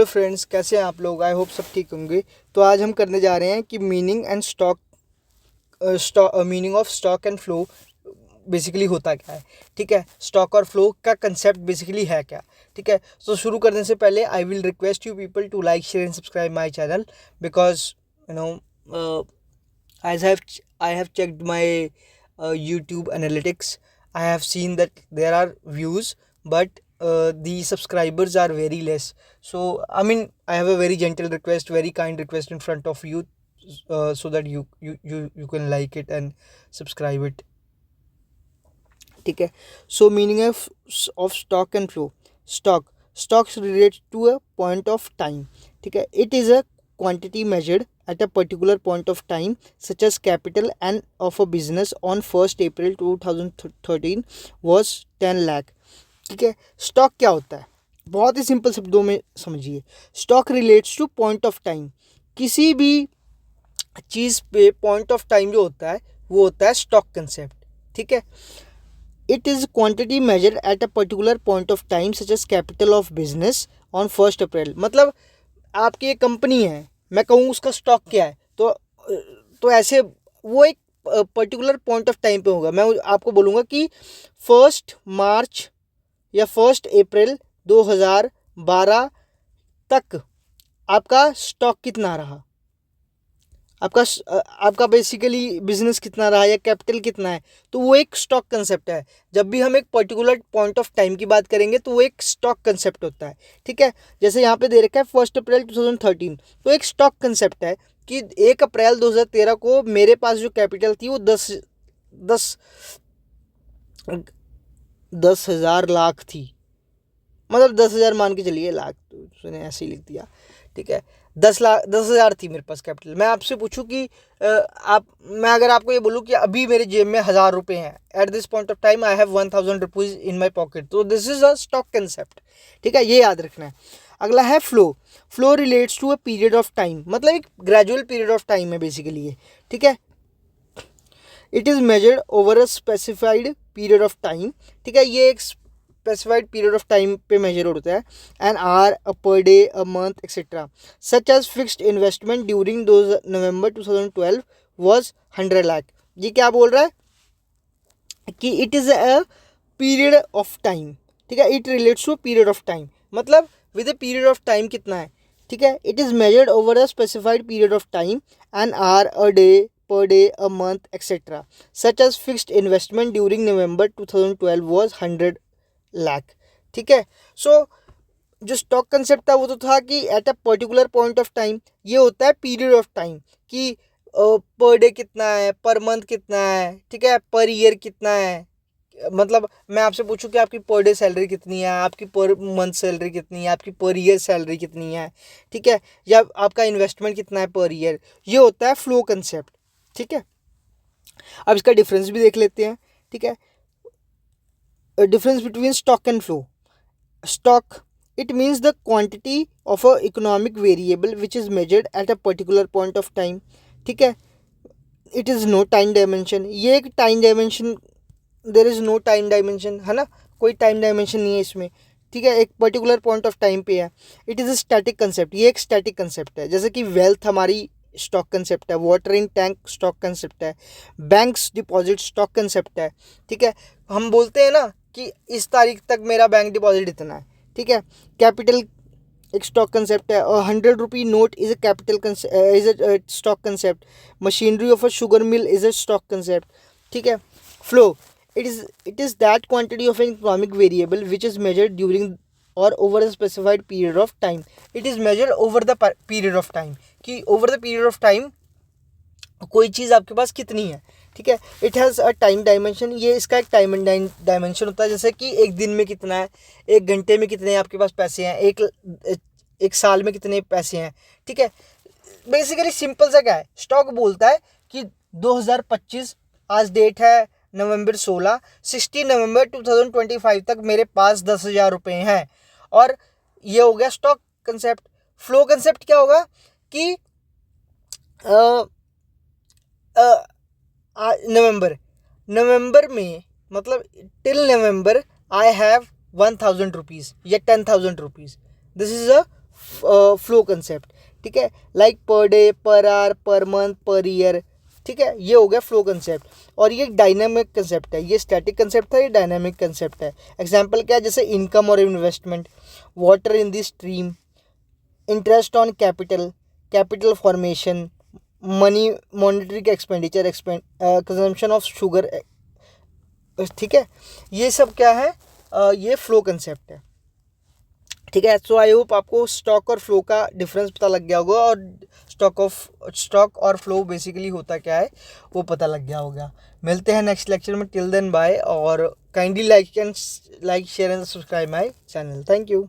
Hello friends, कैसे हैं आप लोग। आई होप सब ठीक होंगे। तो आज हम करने जा रहे हैं कि meaning of stock and flow basically होता क्या है। ठीक है, स्टॉक और फ्लो का कंसेप्ट बेसिकली है क्या। ठीक है, तो शुरू करने से पहले I will request you people to like, share and subscribe my channel because you know as I have checked my YouTube analytics. I have seen that there are views, but the subscribers are very less. So I mean, I have a very gentle request, very kind request in front of you, so that you can like it and subscribe it. ठीक है, so meaning of stock and flow. Stocks relates to a point of time. ठीक है, it is a quantity measured at a particular point of time, such as capital and of a business on 1st April 2013 was 10 lakh. ठीक है, stock क्या होता है, बहुत ही simple शब्दों में समझिए। Stock relates two point of time. किसी भी चीज़ पे पॉइंट ऑफ टाइम जो होता है वो होता है स्टॉक कंसेप्ट। ठीक है, it is quantity measured at a particular point of time such as capital of business on 1st April. मतलब आपकी एक कंपनी है, मैं कहूँ उसका स्टॉक क्या है, तो ऐसे वो एक पर्टिकुलर पॉइंट ऑफ टाइम पे होगा। मैं आपको बोलूँगा कि 1 मार्च या 1 अप्रैल 2012 तक आपका स्टॉक कितना रहा, आपका बेसिकली बिजनेस कितना रहा या कैपिटल कितना है, तो वो एक स्टॉक कंसेप्ट है। जब भी हम एक पर्टिकुलर पॉइंट ऑफ टाइम की बात करेंगे तो वो एक स्टॉक कंसेप्ट होता है। ठीक है, जैसे यहाँ पे दे रखा है 1 अप्रैल 2013, तो एक स्टॉक कंसेप्ट है कि 1 अप्रैल 2013 को मेरे पास जो कैपिटल थी वो 10,000 लाख थी। मतलब 10,000 मान के चलिए, लाख तो उसने ऐसे ही लिख दिया। ठीक है, 10,000 थी मेरे पास कैपिटल। मैं आपसे पूछूं कि मैं अगर आपको ये बोलूं कि अभी मेरे जेब में 1,000 रुपये हैं, at this point of time I have 1,000 rupees in my pocket, तो this is a stock concept. ठीक है, ये याद रखना है। अगला है flow relates to a period of time. मतलब एक ग्रेजुअल पीरियड ऑफ टाइम है बेसिकली ये। ठीक है, it is measured over a specified period of time. ठीक है, ये एक स्पेसिफाइड पीरियड ऑफ टाइम पे मेजर होता है, N hour, a per day, a month etcetera. Such as fixed investment during November 2012 was 100 lakh. ये क्या बोल रहा है कि it is a period of time. ठीक है, it relates to period of time, मतलब with a period of time कितना है। ठीक है, it is measured over a specified period of time, an hour, a day, per day, a month, etc. Such as fixed investment during November 2012 was 100 lakh. ठीक है, सो जो stock concept था वो तो था कि eight a particular point of time, ये होता है पीरियड ऑफ टाइम कि पर डे कितना है, पर मंथ कितना है, ठीक है, पर ईयर कितना है। मतलब मैं आपसे पूछूं कि आपकी पर डे सैलरी कितनी है, आपकी पर मंथ सैलरी कितनी है, आपकी पर ईयर सैलरी कितनी है। ठीक है, या आपका इन्वेस्टमेंट कितना है पर ईयर, ये होता है फ्लो कंसेप्ट। ठीक है, अब इसका डिफरेंस भी देख लेते हैं। ठीक है, difference between stock and flow. Stock, it means the quantity of a economic variable which is measured at a particular point of time. ठीक है, it is no time dimension. ये एक time dimension, there is no time dimension, है ना, कोई time dimension नहीं है इसमें। ठीक है, एक पर्टिकुलर पॉइंट ऑफ टाइम पे है। It is a static concept, ये एक स्टैटिक कंसेप्ट है। जैसे कि वेल्थ हमारी स्टॉक कंसेप्ट है, water in tank stock concept है, बैंक्स डिपॉजिट स्टॉक कंसेप्ट है। ठीक है, हम बोलते हैं ना कि इस तारीख तक मेरा बैंक डिपॉजिट इतना है। ठीक है, कैपिटल एक स्टॉक कंसेप्ट है, और 100 rupee note is a capital is a stock concept. Machinery of a sugar mill is a stock concept. ठीक है, flow, it is that quantity of an economic variable which is measured during or over a specified period of time. It is measured over the period of time, कि over the period of time कोई चीज़ आपके पास कितनी है। ठीक है, it has a time dimension, ये इसका एक टाइम डायमेंशन होता है। जैसे कि एक दिन में कितना है, एक घंटे में कितने आपके पास पैसे हैं, एक साल में कितने पैसे हैं। ठीक है, बेसिकली सिंपल सा क्या है, स्टॉक बोलता है कि 2025 आज डेट है नवंबर 16 नवंबर 2025 तक मेरे पास 10,000 रुपये हैं, और ये हो गया स्टॉक कंसेप्ट। फ्लो कंसेप्ट क्या होगा कि नवंबर में, मतलब till November I have 1,000 rupees या 10,000 rupees, this is a flow concept, ठीक है, like per day, per hour, per month, per year, ठीक है, ये हो गया फ्लो कंसेप्ट। और ये डायनामिक कंसेप्ट है, ये स्टैटिक कंसेप्ट था, ये डायनामिक कंसेप्ट है। एग्जांपल क्या है, जैसे इनकम और investment, water in the stream, interest on capital, capital formation, money, monetary का एक्सपेंडिचर, कंजम्पशन ऑफ शुगर, ठीक है, ये सब क्या है, ये फ्लो कंसेप्ट है, ठीक है। सो आई होप आपको स्टॉक और फ्लो का डिफरेंस पता लग गया होगा, और स्टॉक और फ्लो बेसिकली होता क्या है वो पता लग गया होगा। मिलते हैं नेक्स्ट लेक्चर में, टिल देन बाय, और kindly like share and subscribe my channel. Thank you.